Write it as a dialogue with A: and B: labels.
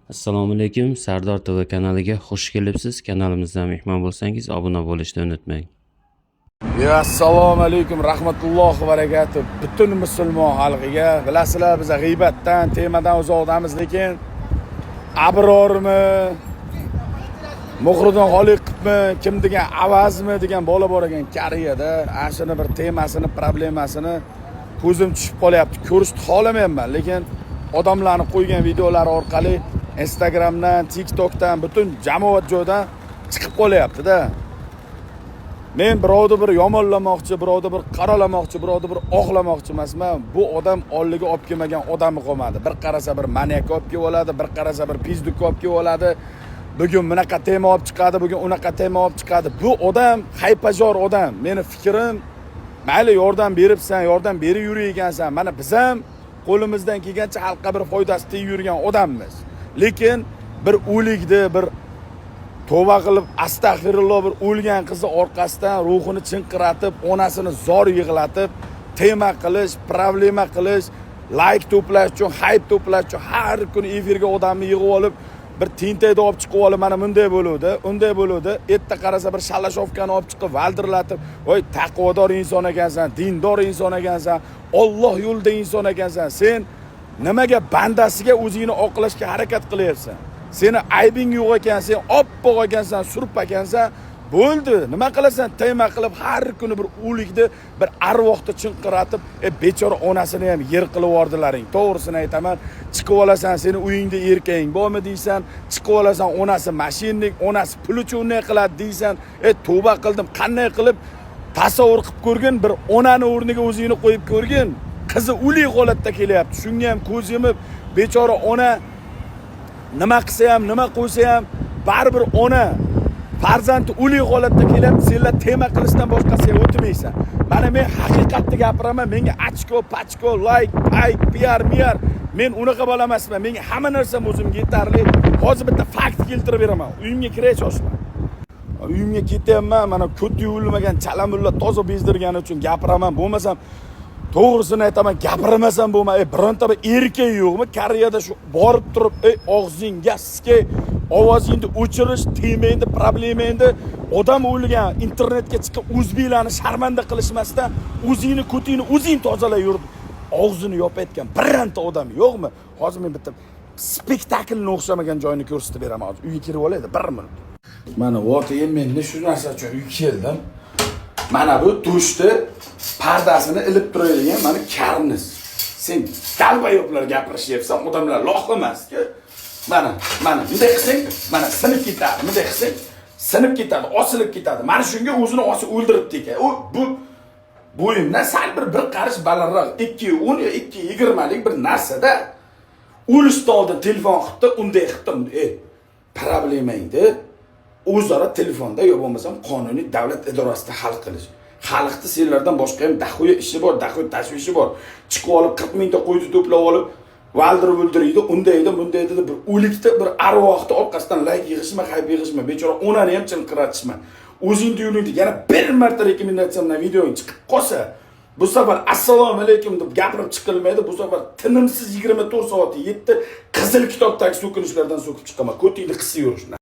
A: Assalomu alaykum, Sardor TV kanaliga xush kelibsiz. Kanalimizga mehmon bo'lsangiz, obuna bo'lishni unutmang.
B: Assalomu alaykum, rahmatullohi va barakatuh. Butun musulmon xalqiga, bilasizlar, biz g'iybatdan, temadan uzoqdamiz, lekin abrormi, muhridan xoliqmi, kim degan avazmi degan bola bor ekan Koreyada. Ashuni bir temasini, problemasini ko'zim tushib qolyapti. Ko'rishni xohlamayapman, lekin odamlarni qo'ygan videolari orqali Instagramdan, TikTokdan, butun jamoat joydan chiqib qolyapti-da. Men birovni bir yomonlamoqchi, birovni bir qaralamoqchi, birovni bir oqlamoqchi emasman. Bu odam olliga olib kelmagan odamni qolmadi. Bir qarasa bir maniak olib kelib oladi, bir qarasa bir pizduk olib kelib oladi. Bugun bunaqa tema olib chiqadi, bugun unaqa tema olib chiqadi. Bu odam haypajor odam. Meni fikrim, mayli yordam beribsan, yordam berib yuravergansan. Mana biz ham qo'limizdan kelgancha xalqqa bir foydasi tegib yurgan odammiz. Lekin bir o'likni, bir tavba qilib astag'firulloh bir o'lgan qizni orqasidan ruhini chinqiratib, onasini zor yig'latib, tema qilish, problema qilish, like to'plash uchun, hype to'plash uchun har kuni efirga odamni yig'ib olib, bir tintayda olib chiqib olib, mana bunday bo'luvdi, unday bo'luvdi. Erta qarasa bir shallashovkani olib chiqib valdirlatib, "Voy, taqvodor inson ekansan, dindor inson ekansan, Alloh yo'lida inson ekansan. Sen nimaga bandasiga o'zingni oqlashga harakat qilyapsan? Seni aybing yo'q ekan, sen oppoq ekansan, surp ekansan, bo'ldi. Nima qilasan? Tema qilib har kuni bir o'likni, bir arvohni chinqiratib, bechora onasini ham yer qilib yordilaring. To'g'risini aytaman, chiqib olasan, seni uyingda erkaging bormi deysan, chiqib olasan, onasi mashinnik, onasi pul uchun unday qiladi deysan, tavba qildim, qanday qilib tasavvur qilib ko'rgin, bir onani o'rniga o'zingni qo'yib ko'rgin. Qizi o'lik holatda kelyapti. Shunga ham ko'z yumib, bechora ona nima qilsa ham, nima qo'ysa ham, baribir ona farzandi o'lik holatda kelyapti. Senlar tema qilishdan boshqasiga o'tmaysan. Mana men haqiqatni gapiraman. Menga ochko, pachko, like, payk, PR, men unaqa bola emasman. Menga hamma narsam o'zimga yetarli. Hozir bitta fakt keltirib beraman. Uyimga kiray shoshma. Uyimga ketyapman. Mana ko'ti yuvilmagan chalamulla toza bezdirgani uchun gapiraman. Bo'lmasam to'g'risini aytaman, gapirmasam bo'lmaydi. Bironta bir erkak yo'qmi? Koreyada shu borib turib, og'zingga siskay, ovozingni o'chirish, temaydi, problemangni odam o'lgan, internetga chiqib o'zbeklarni sharmanda qilishmasdan o'zingni ko'tingni o'zing tozalay yur. Og'zini yopayotgan birorta odam yo'qmi? Hozir men bitta spektaklni o'xshamagan joyini ko'rsatib beraman. Hozir uyga kirib olaydi, 1 minut. Mana voqea men shu narsa uchun uyga keldim. Mana bu dushni pardasini ilib turadigan mana karniz. Sen galva yo'qlar gapirishyapsan, odamlar loq emas-ku. Mana bunday qilsang, mana sinib ketadi, bunday qilsang, sinib ketadi, osilib ketadi. Mana shunga o'zini osib o'ldiribdi ekan. Bu bo'yimdan sal bir qarish balandroq, 2.10 yo 2.20 lik bir narsada o'lishdan oldin telefon qilibdi, unday qilibdi. Problemangni o'zaro telefonda yo bo'lmasam qonuniy davlat idorasida hal qilish. Xalqni senlardan boshqa ham dahoya ishi bor, dahoya tashvishi bor. Chiqib olib 40 mingta qo'yni to'plab olib valdirib o'ldiraydi, undaydi, bundaydi bir o'likda bir arvohni orqasidan like yig'ishma, hayb yig'ishma, bechora onani ham chinqiratishma. O'zingni yo'lingda yana bir marta rekomendatsiyamdan videoing chiqib qolsa, bu safar assalomu alaykum deb gapirib chiqilmaydi. Bu safar tinimsiz 24 soat 7 qizil kitobdagi so'kinishlardan so'kib chiqaman. Ko'tingni qisib yurish.